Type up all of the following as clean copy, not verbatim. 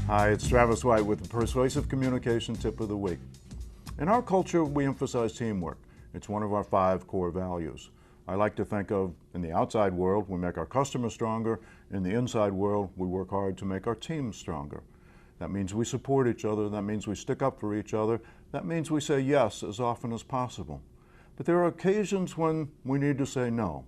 Hi, it's Travis White with the Persuasive Communication Tip of the Week. In our culture, we emphasize teamwork. It's one of our 5 core values. I like to think of, in the outside world, we make our customers stronger. In the inside world, we work hard to make our teams stronger. That means we support each other. That means we stick up for each other. That means we say yes as often as possible. But there are occasions when we need to say no.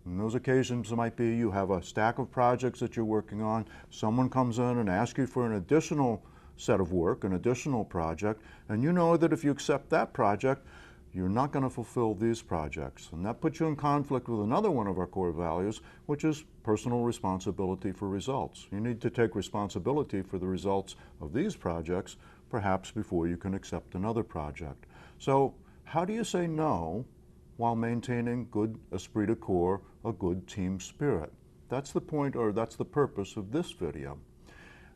And those occasions might be you have a stack of projects that you're working on, someone comes in and asks you for an additional set of work, an additional project, and you know that if you accept that project, you're not going to fulfill these projects. And that puts you in conflict with another one of our core values, which is personal responsibility for results. You need to take responsibility for the results of these projects, perhaps before you can accept another project. So how do you say no while maintaining good esprit de corps, a good team spirit? That's the point, or that's the purpose of this video.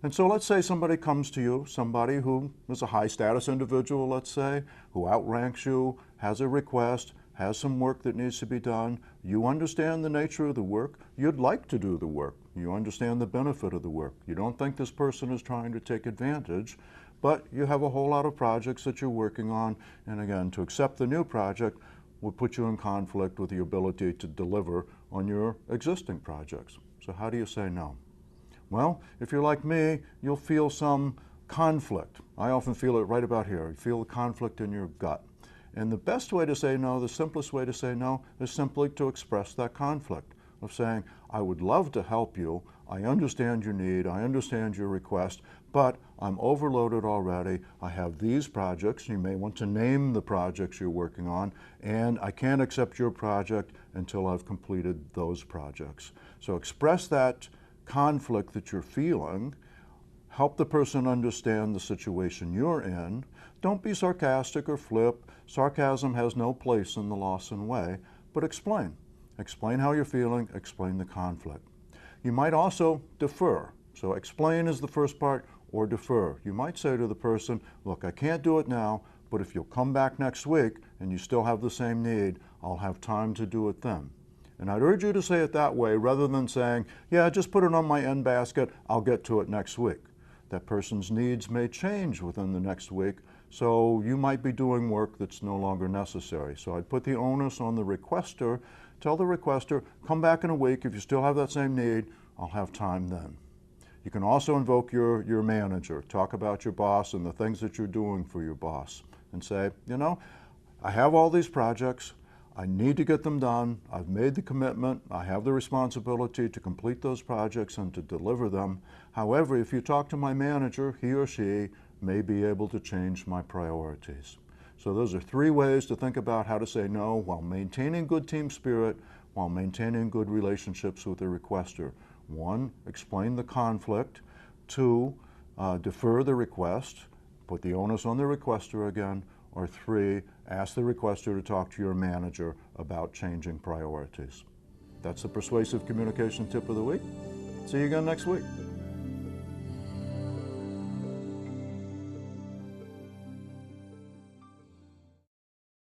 And so let's say somebody comes to you, somebody who is a high status individual, let's say, who outranks you, has a request, has some work that needs to be done. You understand the nature of the work. You'd like to do the work. You understand the benefit of the work. You don't think this person is trying to take advantage, but you have a whole lot of projects that you're working on. And again, to accept the new project would put you in conflict with your ability to deliver on your existing projects. So how do you say no? Well, if you're like me, you'll feel some conflict. I often feel it right about here. You feel the conflict in your gut. And the best way to say no, the simplest way to say no, is simply to express that conflict of saying, I would love to help you. I understand your need. I understand your request, but I'm overloaded already. I have these projects. You may want to name the projects you're working on, and I can't accept your project until I've completed those projects. So express that conflict that you're feeling. Help the person understand the situation you're in. Don't be sarcastic or flip. Sarcasm has no place in the Lawson way, but explain. Explain how you're feeling, explain the conflict. You might also defer. So explain is the first part, or defer. You might say to the person, look, I can't do it now, but if you'll come back next week and you still have the same need, I'll have time to do it then. And I'd urge you to say it that way rather than saying, yeah, just put it on my end basket, I'll get to it next week. That person's needs may change within the next week, so you might be doing work that's no longer necessary. So I'd put the onus on the requester. Tell the requester, come back in a week. If you still have that same need, I'll have time then. You can also invoke your manager. Talk about your boss and the things that you're doing for your boss and say, you know, I have all these projects. I need to get them done. I've made the commitment. I have the responsibility to complete those projects and to deliver them. However, if you talk to my manager, he or she may be able to change my priorities. So those are 3 ways to think about how to say no while maintaining good team spirit, while maintaining good relationships with the requester. 1, explain the conflict. 2, defer the request, put the onus on the requester again. Or 3, ask the requester to talk to your manager about changing priorities. That's the Persuasive Communication Tip of the Week. See you again next week.